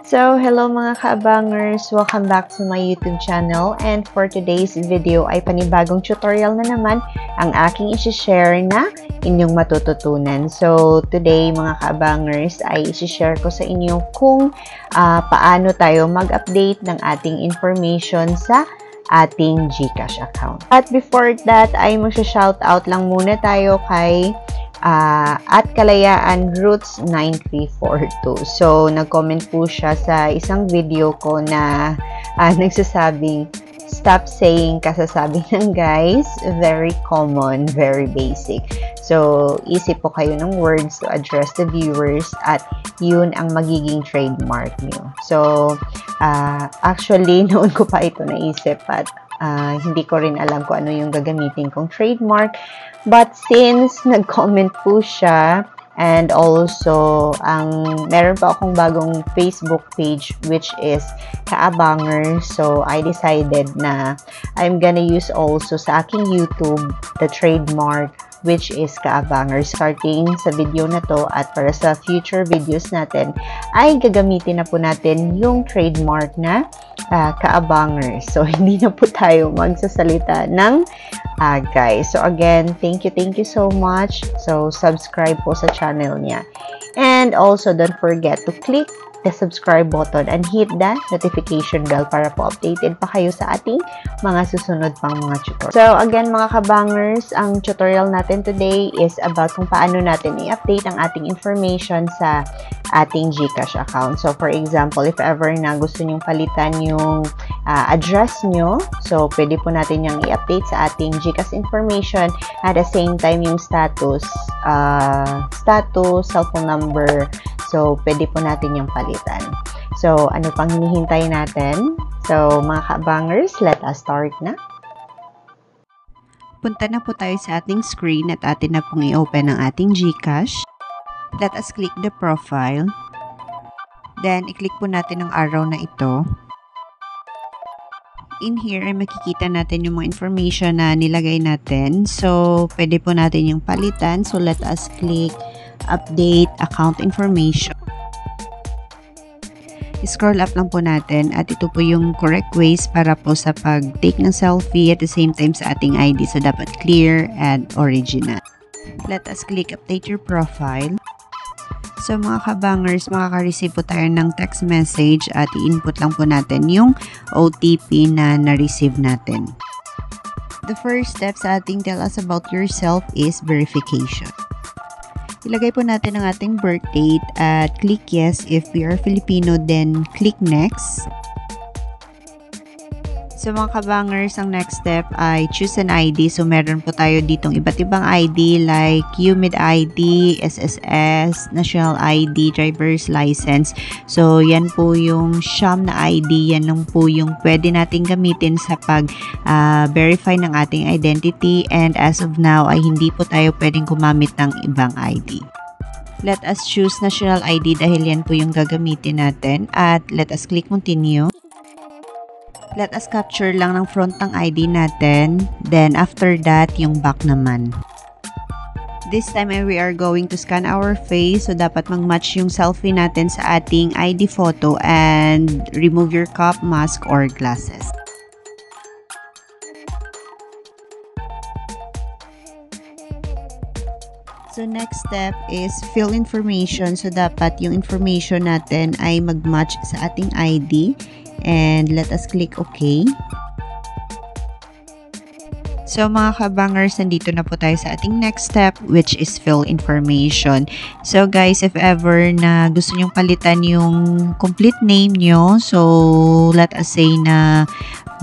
So, hello mga kaabangers! Welcome back to my YouTube channel, and for today's video ay panibagong tutorial na naman ang aking isi-share na inyong matututunan. So, today mga kaabangers ay isi-share ko sa inyo kung paano tayo mag-update ng ating information sa ating GCash account. At before that ay mag-shoutout lang muna tayo kay at Kalayaan Roots 9342. So, nag-comment po siya sa isang video ko na nagsasabing, stop saying kasasabi ng guys. Very common, very basic. So, isip po kayo ng words to address the viewers at yun ang magiging trademark nyo. So, actually, noon ko pa ito naisip at hindi ko rin alam kung ano yung gagamitin kong trademark. But since nag-comment po siya, and also meron pa akong bagong Facebook page which is Kaabanger. So I decided na I'm gonna use also sa aking YouTube the trademark which is Kaabanger. Starting sa video na to at para sa future videos natin ay gagamitin na po natin yung trademark na Kaabanger. So hindi na po tayo magsasalita ng guys. So again, thank you so much. So subscribe po sa channel niya. And also don't forget to click the subscribe button and hit the notification bell para po updated pa kayo sa ating mga susunod pang mga tutorial. So again mga kabangers, ang tutorial natin today is about kung paano natin i-update ang ating information sa ating GCash account. So for example, if ever na gusto nyong palitan yung address nyo, so pwede po natin yung i-update sa ating GCash information at the same time yung status, cellphone number. So, pwede po natin yung palitan. So, ano pang hinihintay natin? So, mga kabangers, let us start na. Punta na po tayo sa ating screen at atin na pong i-open ang ating GCash. Let us click the profile. Then, i-click po natin ang arrow na ito. In here ay makikita natin yung mga information na nilagay natin. So, pwede po natin yung palitan. So, let us click update account information. Scroll up lang po natin at ito po yung correct ways para po sa pag-take ng selfie at the same time sa ating ID. So, dapat clear and original. Let us click update your profile. So, mga kabangers, makaka-receive po tayo ng text message at i-input lang po natin yung OTP na na-receive natin. The first step sa ating tell us about yourself is verification. Ilagay po natin ang ating birth date at click yes if we are Filipino, then click next. So mga kabangers, ang next step ay choose an ID. So meron po tayo ditong iba't ibang ID like UMID ID, SSS, National ID, Driver's License. So yan po yung siyam na ID. Yan lang po yung pwede natin gamitin sa pag-verify ng ating identity. And as of now ay hindi po tayo pwedeng gumamit ng ibang ID. Let us choose National ID dahil yan po yung gagamitin natin. At let us click continue. Let us capture lang ng front ng ID natin. Then, after that, yung back naman. This time, we are going to scan our face. So, dapat mag-match yung selfie natin sa ating ID photo and remove your cap, mask, or glasses. So, next step is fill information. So, dapat yung information natin ay mag-match sa ating ID. And let us click OK. So mga kabangers, nandito na po tayo sa ating next step which is fill information. So guys, if ever na gusto nyong palitan yung complete name nyo, so let us say na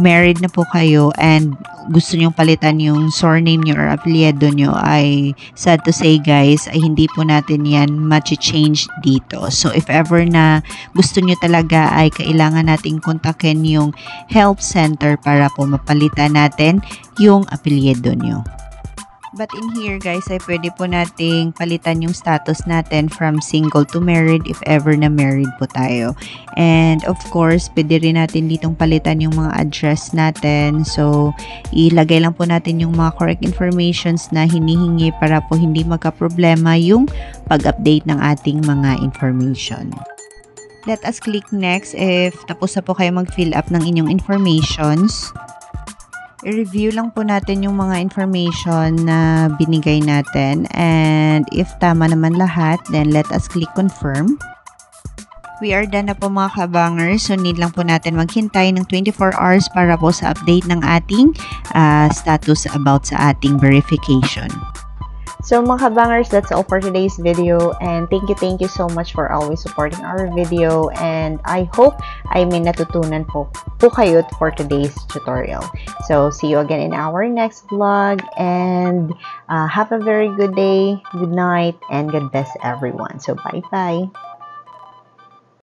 married na po kayo and gusto nyong palitan yung surname nyo or apelyido nyo, ay sad to say guys, ay hindi po natin yan ma-change dito. So if ever na gusto nyo talaga ay kailangan nating kontakin yung help center para po mapalitan natin yung apelyido nyo. But in here guys ay pwede po nating palitan yung status natin from single to married if ever na married po tayo. And of course, pwede rin natin ditong palitan yung mga address natin. So, ilagay lang po natin yung mga correct informations na hinihingi para po hindi magka-problema yung pag-update ng ating mga information. Let us click next if tapos na po kayo mag-fill up ng inyong informations. I-review lang po natin yung mga information na binigay natin, and if tama naman lahat, then let us click confirm. We are done na po mga kabangers, so need lang po natin maghintay ng 24 hours para po sa update ng ating status about sa ating verification. So mga kabangers, that's all for today's video, and thank you so much for always supporting our video, and I hope ay may natutunan po kayo for today's tutorial. So see you again in our next vlog, and have a very good day, good night, and God bless everyone. So bye bye.